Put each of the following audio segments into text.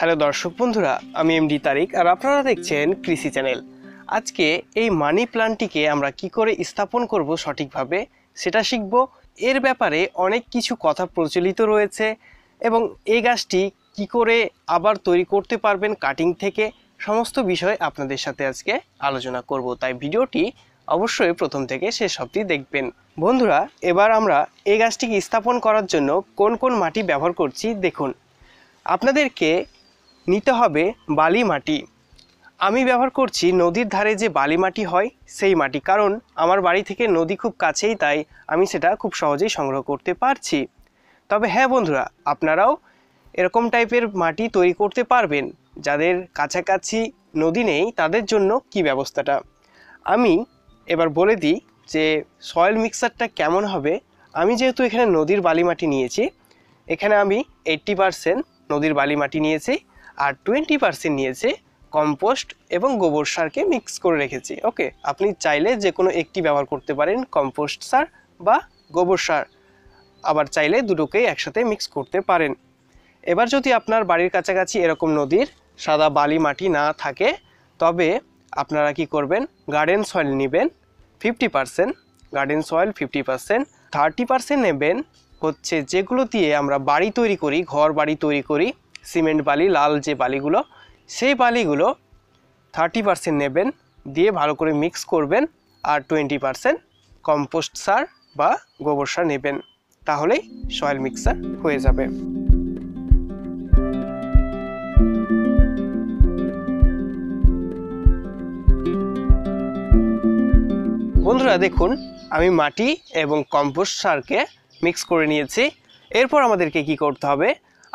Hello দর্শক বন্ধুরা, আমি এমডি তারিক আর আপনারা দেখছেন কৃষি চ্যানেল। আজকে এই মানি প্ল্যান্টটিকে আমরা কি করে স্থাপন করব সঠিকভাবে সেটা শিখব। এর ব্যাপারে অনেক কিছু কথা প্রচলিত রয়েছে এবং এই গাছটি কি করে আবার তৈরি করতে পারবেন কাটিং থেকে, সমস্ত বিষয় আপনাদের সাথে আজকে আলোচনা করব। তাই ভিডিওটি অবশ্যই প্রথম থেকে শেষ অবধি দেখবেন। বন্ধুরা, এবার আমরা এই গাছটিকে স্থাপন করার জন্য কোন কোন মাটি ব্যবহার করছি দেখুন। আপনাদেরকে নিতে হবে বালি মাটি। আমি ব্যবহার করছি নদীর ধারে যে বালি মাটি হয় সেই মাটি, কারণ আমার বাড়ি থেকে নদী খুব কাছেই, তাই আমি সেটা খুব সহজেই সংগ্রহ করতে পারছি। তবে হ্যাঁ বন্ধুরা, আপনারাও এরকম টাইপের মাটি তৈরি করতে পারবেন। যাদের কাছাকাছি নদী নেই তাদের জন্য কি ব্যবস্থাটা আমি এবার বলে দিই যে সয়েল মিক্সারটা কেমন হবে। আমি যেহেতু এখানে নদীর বালি মাটি নিয়েছি, এখানে আমি 80% নদীর বালি মাটি নিয়েছি আর 20% নিয়েছে কম্পোস্ট এবং গোবর সারকে মিক্স করে রেখেছি। ওকে, আপনি চাইলে যে কোনো একটি ব্যবহার করতে পারেন, কম্পোস্ট সার বা গোবর সার, আবার চাইলে দুটোকেই একসাথে মিক্স করতে পারেন। এবার যদি আপনার বাড়ির কাছাকাছি এরকম নদীর সাদা বালি মাটি না থাকে, তবে আপনারা কি করবেন, গার্ডেন সয়েল নেবেন 50%, গার্ডেন সয়েল 50%, 30% নেবেন হচ্ছে যেগুলো দিয়ে আমরা বাড়ি তৈরি করি, ঘর বাড়ি তৈরি করি, সিমেন্ট বালি, লাল যে বালিগুলো, সেই বালিগুলো 30% নেবেন, দিয়ে ভালো করে মিক্স করবেন। আর 20% কম্পোস্ট সার বা গোবর সার নেবেন, তাহলেই সয়েল মিক্সার হয়ে যাবে। বন্ধুরা দেখুন, আমি মাটি এবং কম্পোস্ট সারকে মিক্স করে নিয়েছি। এরপর আমাদেরকে কি করতে হবে,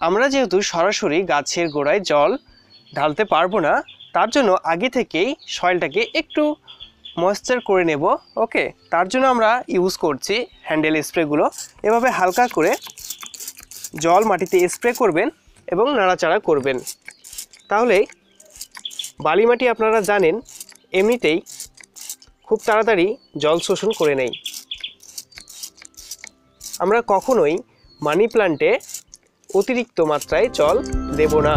আমরা যেহেতু সরাসরি গাছের গোড়ায় জল ঢালতে পারবো না, তার জন্য আগে থেকেই সয়েলটাকে একটু ময়েশ্চার করে নেব। ওকে, তার জন্য আমরা ইউজ করছি হ্যান্ডেল স্প্রেগুলো। এভাবে হালকা করে জল মাটিতে স্প্রে করবেন এবং নাড়াচাড়া করবেন, তাহলে বালি মাটি আপনারা জানেন এমনিতেই খুব তাড়াতাড়ি জল শোষণ করে নেয়। আমরা কখনোই মানি প্ল্যান্টে অতিরিক্ত মাত্রায় জল দেব না।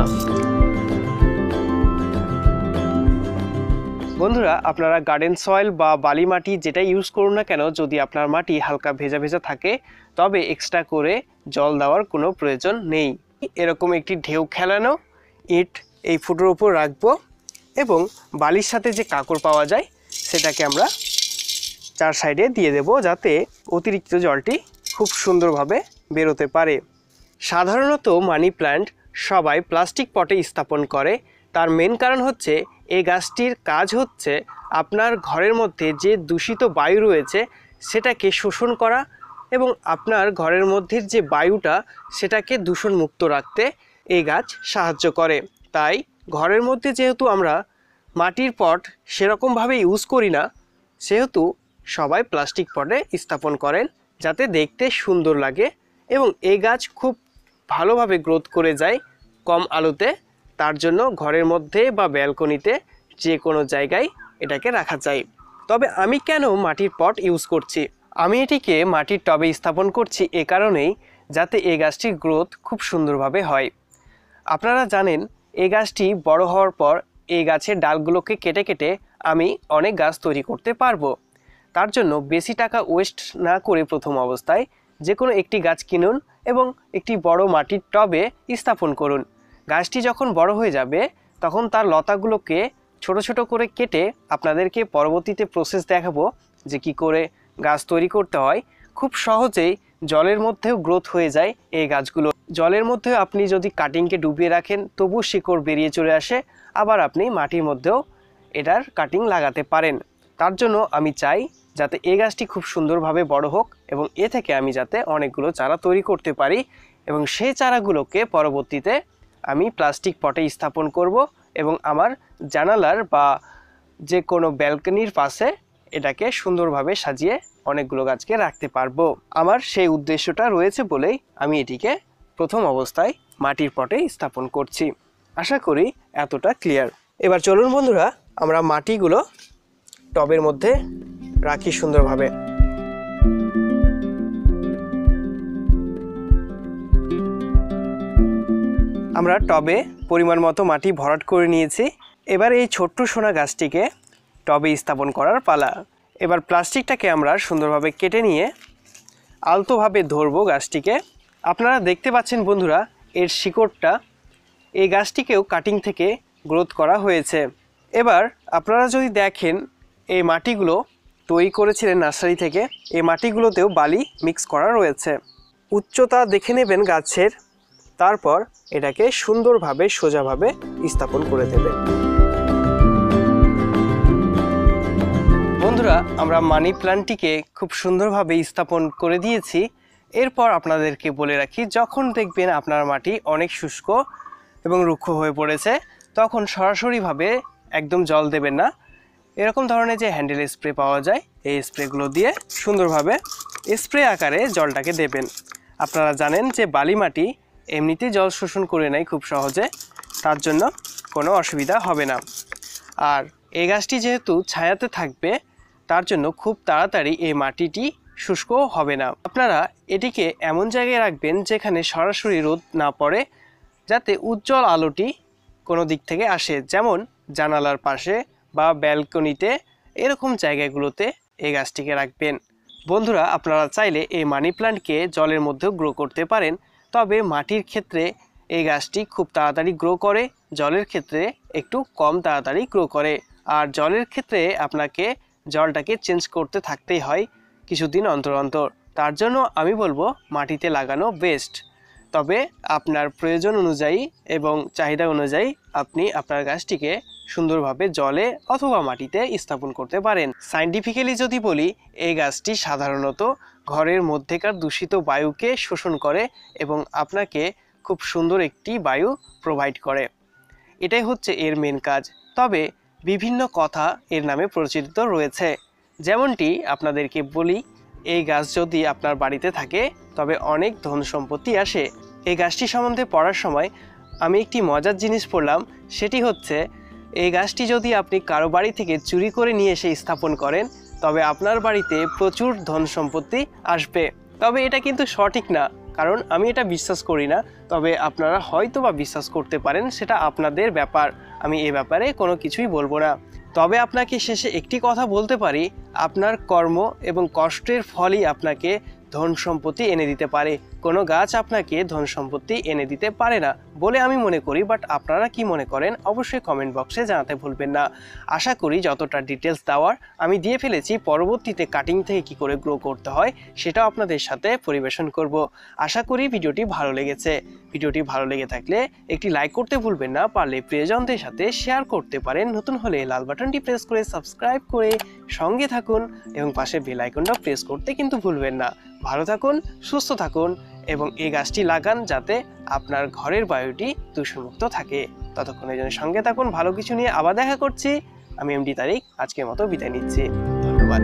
বন্ধুরা, আপনারা গার্ডেন সয়েল বা বালি মাটি যেটা ইউজ করুন না কেন, যদি আপনার মাটি হালকা ভেজা ভেজা থাকে তবে এক্সট্রা করে জল দেওয়ার কোনো প্রয়োজন নেই। এরকম একটি ঢেউ খেলানো ইট এই ফুটোর উপর রাখবো এবং বালির সাথে যে কাঁকড় পাওয়া যায় সেটাকে আমরা চার সাইডে দিয়ে দেব, যাতে অতিরিক্ত জলটি খুব সুন্দরভাবে বেরোতে পারে। সাধারণত মানি প্ল্যান্ট সবাই প্লাস্টিক পটে স্থাপন করে। তার মেন কারণ হচ্ছে এই গাছটির কাজ হচ্ছে আপনার ঘরের মধ্যে যে দূষিত বায়ু রয়েছে সেটাকে শোষণ করা এবং আপনার ঘরের মধ্যে যে বায়ুটা সেটাকে দূষণমুক্ত রাখতে এই গাছ সাহায্য করে। তাই ঘরের মধ্যে যেহেতু আমরা মাটির পট সেরকমভাবে ইউজ করি না, সেহেতু সবাই প্লাস্টিক পটে স্থাপন করেন যাতে দেখতে সুন্দর লাগে এবং এই গাছ খুব ভালোভাবে গ্রোথ করে যায় কম আলোতে। তার জন্য ঘরের মধ্যে বা ব্যালকনিতে যে কোনো জায়গায় এটাকে রাখা যায়। তবে আমি কেন মাটির পট ইউজ করছি, আমি এটিকে মাটির টবে স্থাপন করছি এ কারণেই যাতে এই গাছটির গ্রোথ খুব সুন্দরভাবে হয়। আপনারা জানেন এই গাছটি বড় হওয়ার পর এই গাছের ডালগুলোকে কেটে কেটে আমি অনেক গাছ তৈরি করতে পারবো। তার জন্য বেশি টাকা ওয়েস্ট না করে প্রথম অবস্থায় যে কোনো একটি গাছ কিনুন এবং একটি বড় মাটির টবে স্থাপন করুন। গাছটি যখন বড় হয়ে যাবে তখন তার লতাগুলোকে ছোট ছোট করে কেটে আপনাদেরকে পরবর্তীতে প্রসেস দেখাবো যে কি করে গাছ তৈরি করতে হয়। খুব সহজেই জলের মধ্যেও গ্রোথ হয়ে যায় এই গাছগুলো। জলের মধ্যেও আপনি যদি কাটিংকে ডুবিয়ে রাখেন তবু শিকড় বেরিয়ে চলে আসে, আবার আপনি মাটির মধ্যেও এটার কাটিং লাগাতে পারেন। তার জন্য আমি চাই যাতে এই গাছটি খুব সুন্দরভাবে বড় হোক এবং এ থেকে আমি যাতে অনেকগুলো চারা তৈরি করতে পারি এবং সেই চারাগুলোকে পরবর্তীতে আমি প্লাস্টিক পটে স্থাপন করব এবং আমার জানালার বা যে কোনো ব্যালকনির পাশে এটাকে সুন্দরভাবে সাজিয়ে অনেকগুলো গাছকে রাখতে পারবো। আমার সেই উদ্দেশ্যটা রয়েছে বলেই আমি এটিকে প্রথম অবস্থায় মাটির পটে স্থাপন করছি। আশা করি এতটা ক্লিয়ার। এবার চলুন বন্ধুরা, আমরা মাটিগুলো টবের মধ্যে রাখি সুন্দরভাবে। আমরা টবে পরিমাণ মতো মাটি ভরাট করে নিয়েছি। এবার এই ছোট্ট সোনা গাছটিকে টবে স্থাপন করার পালা। এবার প্লাস্টিকটাকে আমরা সুন্দরভাবে কেটে নিয়ে আলতোভাবে ধরবো গাছটিকে। আপনারা দেখতে পাচ্ছেন বন্ধুরা, এর শিকড়টা এই গাছটিকেও কাটিং থেকে গ্রোথ করা হয়েছে। এবার আপনারা যদি দেখেন, এই মাটিগুলো তৈরি করেছিলেন নার্সারি থেকে, এই মাটিগুলোতেও বালি মিক্স করা রয়েছে। উচ্চতা দেখে নেবেন গাছের, তারপর এটাকে সুন্দরভাবে সোজাভাবে স্থাপন করে দেবেন। বন্ধুরা, আমরা মানি প্ল্যান্টটিকে খুব সুন্দরভাবে স্থাপন করে দিয়েছি। এরপর আপনাদেরকে বলে রাখি, যখন দেখবেন আপনার মাটি অনেক শুষ্ক এবং রুক্ষ হয়ে পড়েছে, তখন সরাসরিভাবে একদম জল দেবেন না। এরকম ধরনের যে হ্যান্ডেল স্প্রে পাওয়া যায়, এই স্প্রেগুলো দিয়ে সুন্দরভাবে স্প্রে আকারে জলটাকে দেবেন। আপনারা জানেন যে বালি মাটি এমনিতেই জল শোষণ করে নেয় খুব সহজে, তার জন্য কোনো অসুবিধা হবে না। আর এই গাছটি যেহেতু ছায়াতে থাকবে, তার জন্য খুব তাড়াতাড়ি এই মাটিটি শুষ্কও হবে না। আপনারা এটিকে এমন জায়গায় রাখবেন যেখানে সরাসরি রোদ না পড়ে, যাতে উজ্জ্বল আলোটি কোনো দিক থেকে আসে, যেমন জানালার পাশে বা ব্যালকনিতে, এরকম জায়গাগুলোতে এই গাছটিকে রাখবেন। বন্ধুরা, আপনারা চাইলে এই মানি প্ল্যান্টকে জলের মধ্যেও গ্রো করতে পারেন, তবে মাটির ক্ষেত্রে এই গাছটি খুব তাড়াতাড়ি গ্রো করে, জলের ক্ষেত্রে একটু কম তাড়াতাড়ি গ্রো করে। আর জলের ক্ষেত্রে আপনাকে জলটাকে চেঞ্জ করতে থাকতেই হয় কিছুদিন অন্তর অন্তর। তার জন্য আমি বলবো মাটিতে লাগানো বেস্ট। তবে আপনার প্রয়োজন অনুযায়ী এবং চাহিদা অনুযায়ী আপনি আপনার গাছটিকে সুন্দরভাবে জলে অথবা মাটিতে স্থাপন করতে পারেন। সায়েন্টিফিক্যালি যদি বলি, এই গাছটি সাধারণত ঘরের মধ্যেকার দূষিত বায়ুকে শোষণ করে এবং আপনাকে খুব সুন্দর একটি বায়ু প্রোভাইড করে। এটাই হচ্ছে এর মেন কাজ। তবে বিভিন্ন কথা এর নামে প্রচলিত রয়েছে। যেমনটি আপনাদেরকে বলি, এই গাছ যদি আপনার বাড়িতে থাকে তবে অনেক ধন সম্পত্তি আসে। এই গাছটি সম্বন্ধে পড়ার সময় আমি একটি মজার জিনিস পড়লাম, সেটি হচ্ছে এই গাছটি যদি আপনি কারো বাড়ি থেকে চুরি করে নিয়ে এসে স্থাপন করেন, তবে আপনার বাড়িতে প্রচুর ধন সম্পত্তি আসবে। তবে এটা কিন্তু সঠিক না, কারণ আমি এটা বিশ্বাস করি না। তবে আপনারা হয়তো বা বিশ্বাস করতে পারেন, সেটা আপনাদের ব্যাপার। আমি এ ব্যাপারে কোনো কিছুই বলবো না। তবে আপনাকে শেষে একটি কথা বলতে পারি, আপনার কর্ম এবং কষ্টের ফলই আপনাকে ধন সম্পত্তি এনে দিতে পারে। কোনো গাছ আপনাকে ধন সম্পত্তি এনে দিতে পারে না বলে আমি মনে করি। বাট আপনারা কি মনে করেন অবশ্যই কমেন্ট বক্সে জানাতে ভুলবেন না। আশা করি যতটা ডিটেলস দেওয়ার আমি দিয়ে ফেলেছি। পরবর্তীতে কাটিং থেকে কি করে গ্রো করতে হয় সেটাও আপনাদের সাথে পরিবেশন করব। আশা করি ভিডিওটি ভালো লেগেছে। ভিডিওটি ভালো লেগে থাকলে একটি লাইক করতে ভুলবেন না, পারলে প্রিয়জনদের সাথে শেয়ার করতে পারেন। নতুন হলে লাল বাটনটি প্রেস করে সাবস্ক্রাইব করে সঙ্গে থাকুন এবং পাশে বেল আইকনটা প্রেস করতে কিন্তু ভুলবেন না। ভালো থাকুন, সুস্থ থাকুন এবং এই গাছটি লাগান যাতে আপনার ঘরের বায়ুটি দূষণমুক্ত থাকে। ততক্ষণের জন্য সঙ্গে থাকুন। ভালো কিছু নিয়ে আবার দেখা করছি। আমি এমডি তারিক আজকের মতো বিদায় নিচ্ছি। ধন্যবাদ।